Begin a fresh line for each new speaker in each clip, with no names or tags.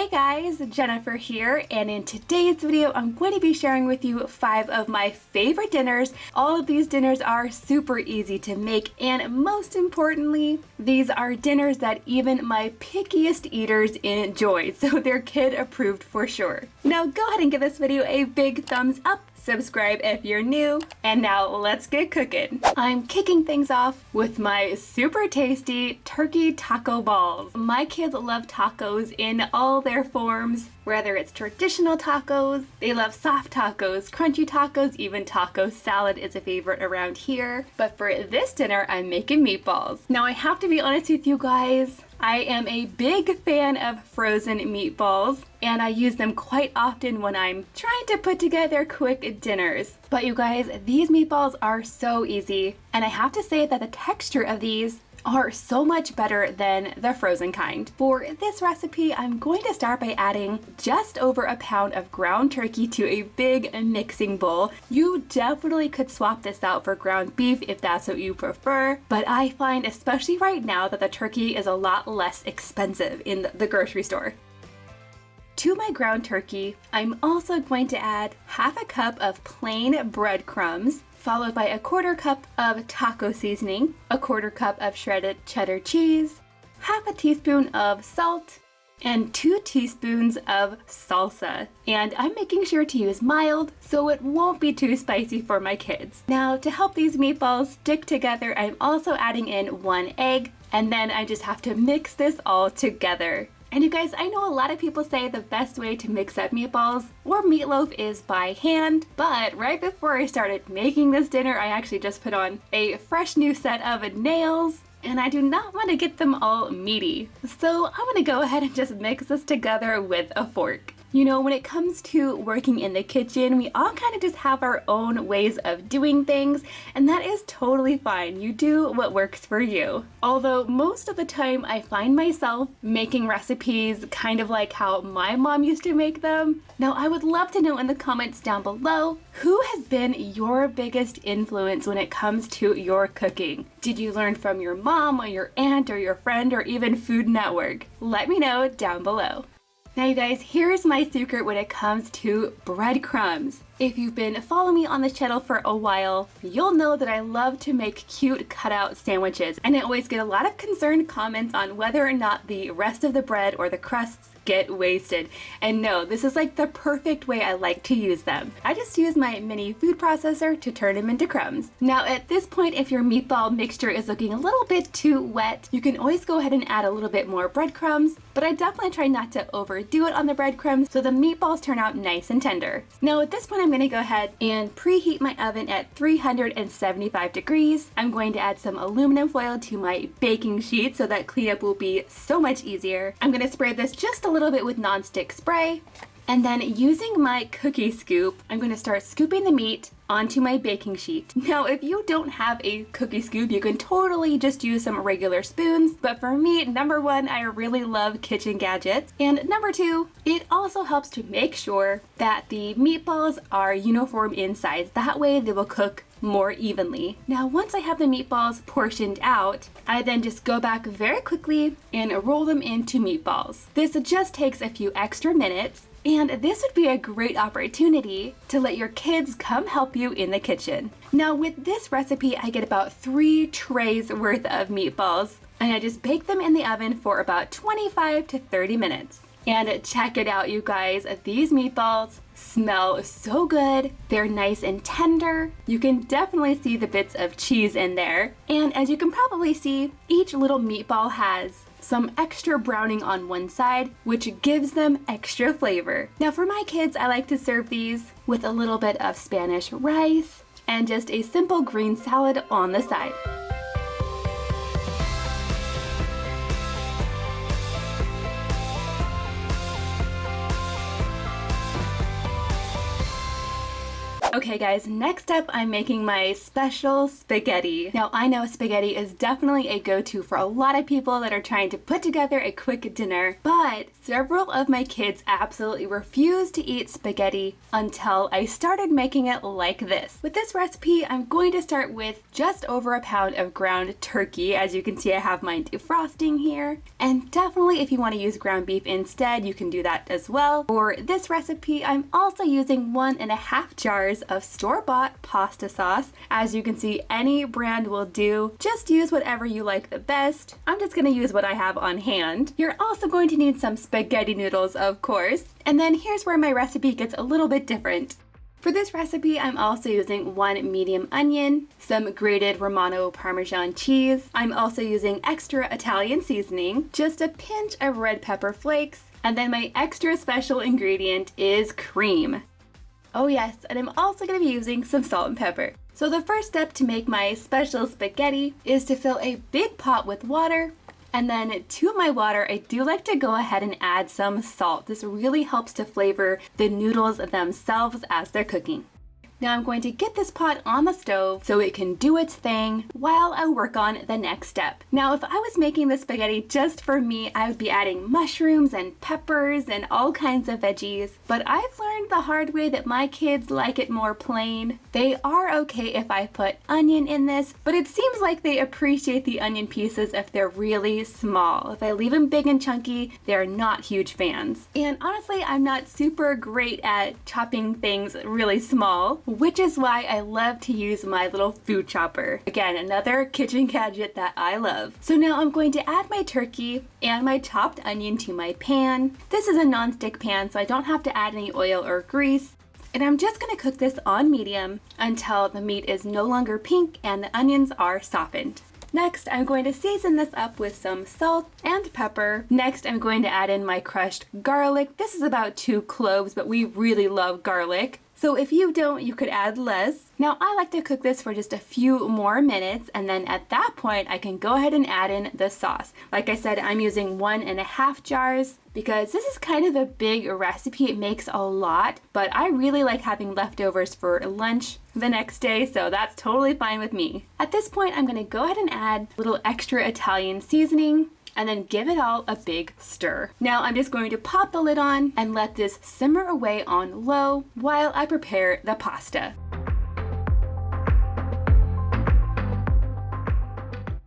Hey guys, Jennifer here, and in today's video I'm going to be sharing with you 5 of my favorite dinners. All of these dinners are super easy to make, and most importantly, these are dinners that even my pickiest eaters enjoy, so they're kid approved for sure. Now go ahead and give this video a big thumbs up. Subscribe if you're new, and now let's get cooking. I'm kicking things off with my super tasty turkey taco balls. My kids love tacos in all their forms, whether it's traditional tacos, they love soft tacos, crunchy tacos, even taco salad is a favorite around here. But for this dinner, I'm making meatballs. Now I have to be honest with you guys, I am a big fan of frozen meatballs, and I use them quite often when I'm trying to put together quick dinners. But you guys, these meatballs are so easy, and I have to say that the texture of these are so much better than the frozen kind. For this recipe, I'm going to start by adding just over a pound of ground turkey to a big mixing bowl. You definitely could swap this out for ground beef if that's what you prefer, but I find especially right now that the turkey is a lot less expensive in the grocery store. To my ground turkey, I'm also going to add half a cup of plain breadcrumbs, followed by a 1/4 cup of taco seasoning, a 1/4 cup of shredded cheddar cheese, half a teaspoon of salt, and 2 teaspoons of salsa. And I'm making sure to use mild so it won't be too spicy for my kids. Now to help these meatballs stick together, I'm also adding in 1 egg, and then I just have to mix this all together. And you guys, I know a lot of people say the best way to mix up meatballs or meatloaf is by hand, but right before I started making this dinner, I actually just put on a fresh new set of nails, and I do not want to get them all meaty. So I'm gonna go ahead and just mix this together with a fork. You know, when it comes to working in the kitchen, we all kind of just have our own ways of doing things, and that is totally fine. You do what works for you. Although most of the time I find myself making recipes kind of like how my mom used to make them. Now I would love to know in the comments down below, who has been your biggest influence when it comes to your cooking? Did you learn from your mom or your aunt or your friend or even Food Network? Let me know down below. Now you guys, here's my secret when it comes to breadcrumbs. If you've been following me on the channel for a while, you'll know that I love to make cute cutout sandwiches, and I always get a lot of concerned comments on whether or not the rest of the bread or the crusts get wasted. And no, this is like the perfect way I like to use them. I just use my mini food processor to turn them into crumbs. Now at this point, if your meatball mixture is looking a little bit too wet, you can always go ahead and add a little bit more breadcrumbs, but I definitely try not to overdo it on the breadcrumbs so the meatballs turn out nice and tender. Now at this point, I'm going to go ahead and preheat my oven at 375 degrees. I'm going to add some aluminum foil to my baking sheet so that cleanup will be so much easier. I'm going to spray this just a little bit with nonstick spray, and then using my cookie scoop, I'm going to start scooping the meat onto my baking sheet. Now, if you don't have a cookie scoop, you can totally just use some regular spoons, but for me, number 1, I really love kitchen gadgets, and number 2, it also helps to make sure that the meatballs are uniform in size. That way they will cook more evenly. Now, once I have the meatballs portioned out, I then just go back very quickly and roll them into meatballs. This just takes a few extra minutes, and this would be a great opportunity to let your kids come help you in the kitchen. Now with this recipe, I get about 3 trays worth of meatballs, and I just bake them in the oven for about 25 to 30 minutes. And check it out, you guys, these meatballs smell so good. They're nice and tender. You can definitely see the bits of cheese in there. And as you can probably see, each little meatball has some extra browning on one side, which gives them extra flavor. Now for my kids, I like to serve these with a little bit of Spanish rice and just a simple green salad on the side. Okay, Okay guys, next up I'm making my special spaghetti. Now I know spaghetti is definitely a go-to for a lot of people that are trying to put together a quick dinner, but several of my kids absolutely refuse to eat spaghetti until I started making it like this. With this recipe, I'm going to start with just over a pound of ground turkey. As you can see, I have mine defrosting here. And definitely if you want to use ground beef instead, you can do that as well. For this recipe, I'm also using 1.5 jars of store-bought pasta sauce. As you can see, any brand will do. Just use whatever you like the best. I'm just going to use what I have on hand. You're also going to need some spaghetti noodles, of course. And then here's where my recipe gets a little bit different. For this recipe, I'm also using 1 medium onion, some grated Romano Parmesan cheese. I'm also using extra Italian seasoning, just a pinch of red pepper flakes, and then my extra special ingredient is cream. Oh yes, and I'm also going to be using some salt and pepper. So the first step to make my special spaghetti is to fill a big pot with water. And then to my water, I do like to go ahead and add some salt. This really helps to flavor the noodles themselves as they're cooking. Now I'm going to get this pot on the stove so it can do its thing while I work on the next step. Now if I was making the spaghetti just for me, I would be adding mushrooms and peppers and all kinds of veggies. But I've learned the hard way that my kids like it more plain. They are okay if I put onion in this, but it seems like they appreciate the onion pieces if they're really small. If I leave them big and chunky, they're not huge fans. And honestly, I'm not super great at chopping things really small, which is why I love to use my little food chopper. Again, another kitchen gadget that I love. So now I'm going to add my turkey and my chopped onion to my pan. This is a non-stick pan, so I don't have to add any oil or grease. And I'm just going to cook this on medium until the meat is no longer pink and the onions are softened. Next, I'm going to season this up with some salt and pepper. Next, I'm going to add in my crushed garlic. This is about 2 cloves, but we really love garlic. So if you don't, you could add less. Now I like to cook this for just a few more minutes, and then at that point I can go ahead and add in the sauce. Like I said, I'm using 1.5 jars because this is kind of a big recipe. It makes a lot, but I really like having leftovers for lunch the next day, so that's totally fine with me. At this point, I'm gonna go ahead and add a little extra Italian seasoning and then give it all a big stir. Now I'm just going to pop the lid on and let this simmer away on low while I prepare the pasta.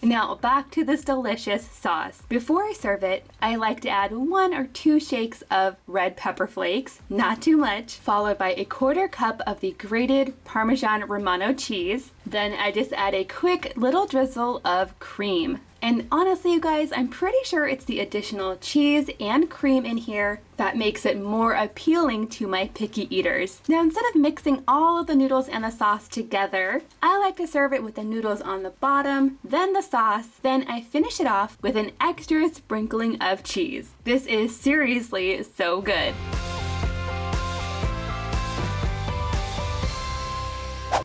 Now back to this delicious sauce. Before I serve it, I like to add 1 or 2 shakes of red pepper flakes, not too much, followed by a 1/4 cup of the grated Parmesan Romano cheese. Then I just add a quick little drizzle of cream. And honestly, you guys, I'm pretty sure it's the additional cheese and cream in here that makes it more appealing to my picky eaters. Now, instead of mixing all of the noodles and the sauce together, I like to serve it with the noodles on the bottom, then the sauce, then I finish it off with an extra sprinkling of cheese. This is seriously so good.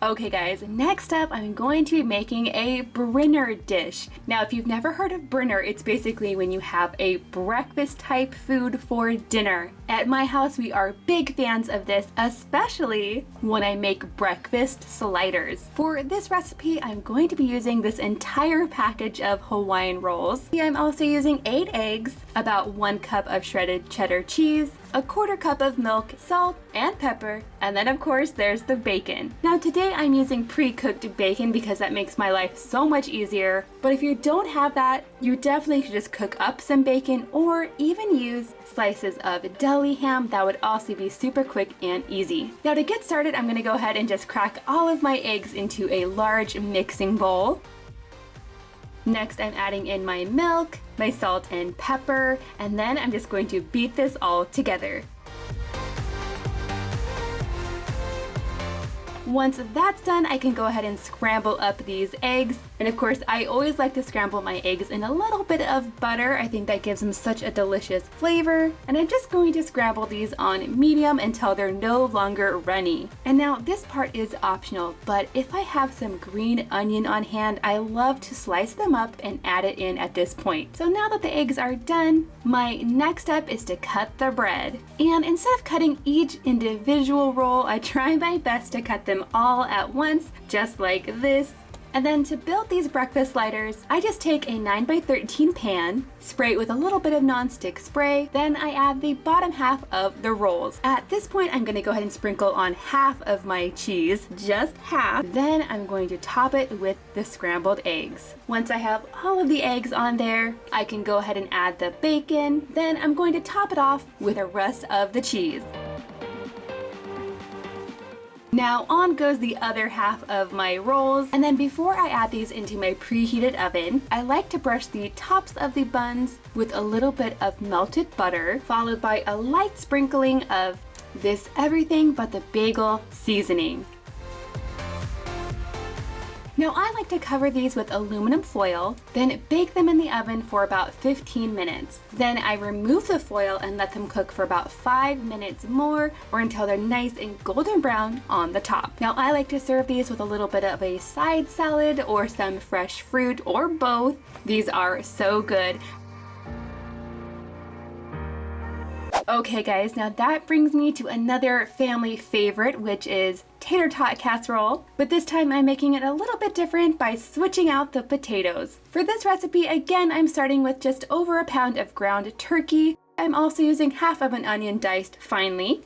Okay guys, next up I'm going to be making a Brinner dish. Now if you've never heard of Brinner, it's basically when you have a breakfast type food for dinner. At my house we are big fans of this, especially when I make breakfast sliders. For this recipe I'm going to be using this entire package of Hawaiian rolls. I'm also using 8 eggs, about 1 cup of shredded cheddar cheese, a 1/4 cup of milk, salt, and pepper, and then of course there's the bacon. Now today I'm using pre-cooked bacon because that makes my life so much easier, but if you don't have that, you definitely could just cook up some bacon or even use slices of deli ham. That would also be super quick and easy. Now to get started, I'm going to go ahead and just crack all of my eggs into a large mixing bowl. Next, I'm adding in my milk, my salt and pepper, and then I'm just going to beat this all together. Once that's done, I can go ahead and scramble up these eggs. And of course, I always like to scramble my eggs in a little bit of butter. I think that gives them such a delicious flavor. And I'm just going to scramble these on medium until they're no longer runny. And now this part is optional, but if I have some green onion on hand, I love to slice them up and add it in at this point. So now that the eggs are done, my next step is to cut the bread. And instead of cutting each individual roll, I try my best to cut them them all at once, just like this. And then to build these breakfast sliders, I just take a 9x13 pan, spray it with a little bit of nonstick spray, then I add the bottom half of the rolls. At this point, I'm gonna go ahead and sprinkle on half of my cheese, just half. Then I'm going to top it with the scrambled eggs. Once I have all of the eggs on there, I can go ahead and add the bacon. Then I'm going to top it off with the rest of the cheese. Now on goes the other half of my rolls, and then before I add these into my preheated oven, I like to brush the tops of the buns with a little bit of melted butter, followed by a light sprinkling of this everything but the bagel seasoning. Now I like to cover these with aluminum foil, then bake them in the oven for about 15 minutes. Then I remove the foil and let them cook for about 5 minutes more, or until they're nice and golden brown on the top. Now I like to serve these with a little bit of a side salad or some fresh fruit or both. These are so good. Okay guys, now that brings me to another family favorite, which is Tater Tot Casserole, but this time I'm making it a little bit different by switching out the potatoes. For this recipe, again, I'm starting with just over a pound of ground turkey. I'm also using half of an onion diced finely,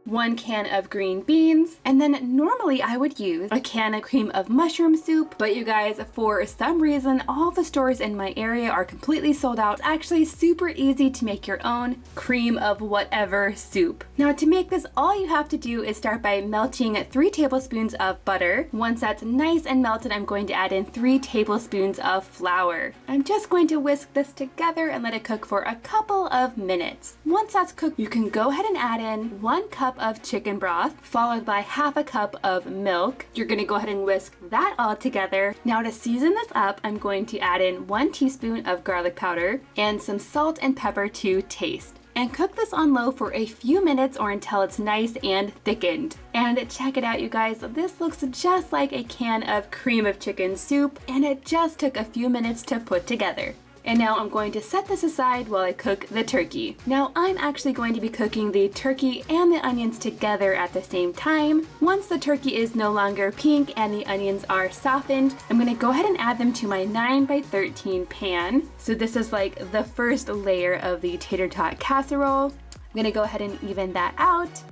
1 can of green beans, and then normally I would use a can of cream of mushroom soup, but you guys, for some reason, all the stores in my area are completely sold out. Actually, super easy to make your own cream of whatever soup. Now to make this, all you have to do is start by melting 3 tablespoons of butter. Once that's nice and melted, I'm going to add in 3 tablespoons of flour. I'm just going to whisk this together and let it cook for a couple of minutes. Once that's cooked, you can go ahead and add in 1 cup of chicken broth, followed by half a cup of milk. You're gonna go ahead and whisk that all together. Now to season this up, I'm going to add in 1 teaspoon of garlic powder and some salt and pepper to taste. And cook this on low for a few minutes or until it's nice and thickened. And check it out, you guys, this looks just like a can of cream of chicken soup, and it just took a few minutes to put together. And now I'm going to set this aside while I cook the turkey. Now I'm actually going to be cooking the turkey and the onions together at the same time. Once the turkey is no longer pink and the onions are softened, I'm gonna go ahead and add them to my 9x13 pan. So this is like the first layer of the tater tot casserole. I'm gonna go ahead and even that out.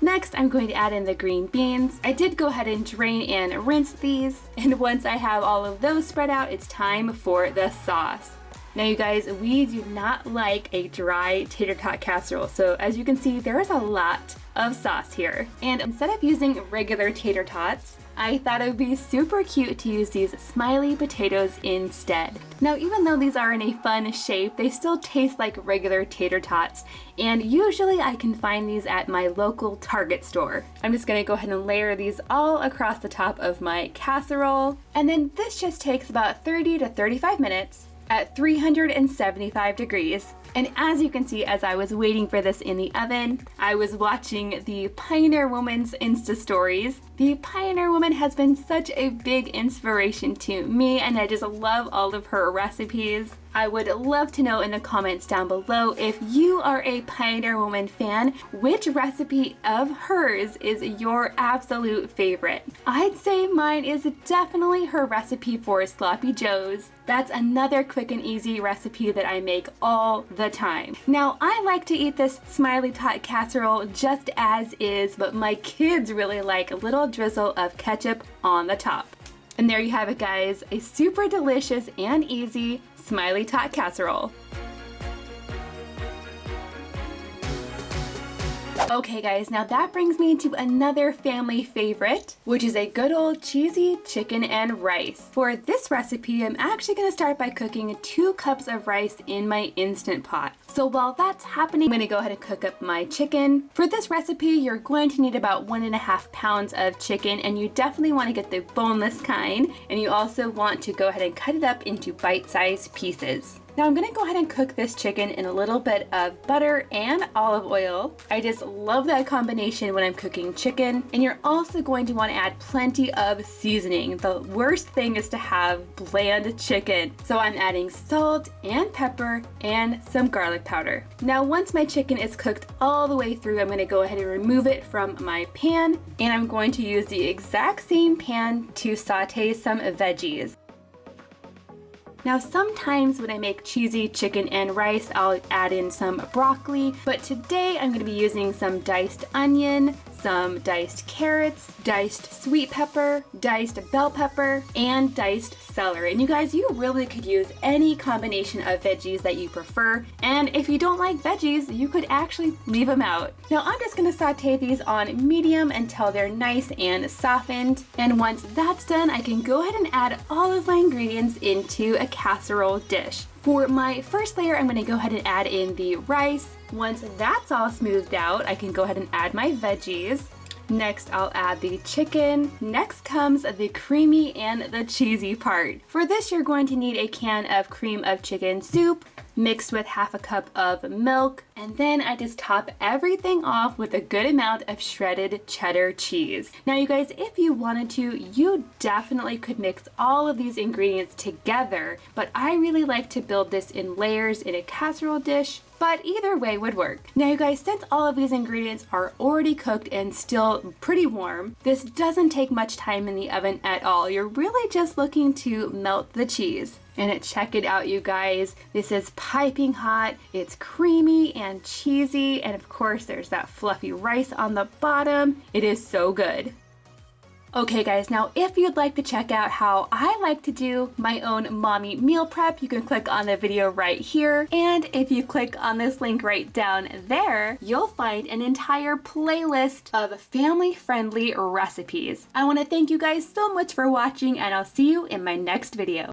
Next, I'm going to add in the green beans. I did go ahead and drain and rinse these, and once I have all of those spread out, it's time for the sauce. Now you guys, we do not like a dry tater tot casserole, so as you can see, there is a lot of sauce here. And instead of using regular tater tots, I thought it would be super cute to use these smiley potatoes instead. Now, even though these are in a fun shape, they still taste like regular tater tots, and usually I can find these at my local Target store. I'm just gonna go ahead and layer these all across the top of my casserole, and then this just takes about 30 to 35 minutes at 375 degrees. And as you can see, as I was waiting for this in the oven, I was watching the Pioneer Woman's Insta stories. The Pioneer Woman has been such a big inspiration to me, and I just love all of her recipes. I would love to know in the comments down below, if you are a Pioneer Woman fan, which recipe of hers is your absolute favorite? I'd say mine is definitely her recipe for sloppy joes. That's another quick and easy recipe that I make all the time. Now, I like to eat this Smiley Tot Casserole just as is, but my kids really like a little drizzle of ketchup on the top. And there you have it, guys, a super delicious and easy Smiley Tot Casserole. Okay guys, now that brings me to another family favorite, which is a good old cheesy chicken and rice. For this recipe, I'm actually gonna start by cooking 2 cups of rice in my Instant Pot. So while that's happening, I'm gonna go ahead and cook up my chicken. For this recipe, you're going to need about 1.5 pounds of chicken, and you definitely wanna get the boneless kind, and you also want to go ahead and cut it up into bite-sized pieces. Now I'm gonna go ahead and cook this chicken in a little bit of butter and olive oil. I just love that combination when I'm cooking chicken. And you're also going to want to add plenty of seasoning. The worst thing is to have bland chicken. So I'm adding salt and pepper and some garlic powder. Now once my chicken is cooked all the way through, I'm going to go ahead and remove it from my pan, and I'm going to use the exact same pan to saute some veggies. Now sometimes when I make cheesy chicken and rice, I'll add in some broccoli, but today I'm going to be using some diced onion, some diced carrots, diced sweet pepper, diced bell pepper, and diced celery. And you guys, you really could use any combination of veggies that you prefer. And if you don't like veggies, you could actually leave them out. Now I'm just gonna saute these on medium until they're nice and softened. And once that's done, I can go ahead and add all of my ingredients into a casserole dish. For my first layer, I'm gonna go ahead and add in the rice. Once that's all smoothed out, I can go ahead and add my veggies. Next, I'll add the chicken. Next comes the creamy and the cheesy part. For this, you're going to need a can of cream of chicken soup mixed with half a cup of milk. And then I just top everything off with a good amount of shredded cheddar cheese. Now you guys, if you wanted to, you definitely could mix all of these ingredients together, but I really like to build this in layers in a casserole dish. But either way would work. Now you guys, since all of these ingredients are already cooked and still pretty warm, this doesn't take much time in the oven at all. You're really just looking to melt the cheese. And check it out, you guys. This is piping hot. It's creamy and cheesy. And of course, there's that fluffy rice on the bottom. It is so good. Okay guys, now if you'd like to check out how I like to do my own mommy meal prep, you can click on the video right here. And if you click on this link right down there, you'll find an entire playlist of family-friendly recipes. I want to thank you guys so much for watching, and I'll see you in my next video.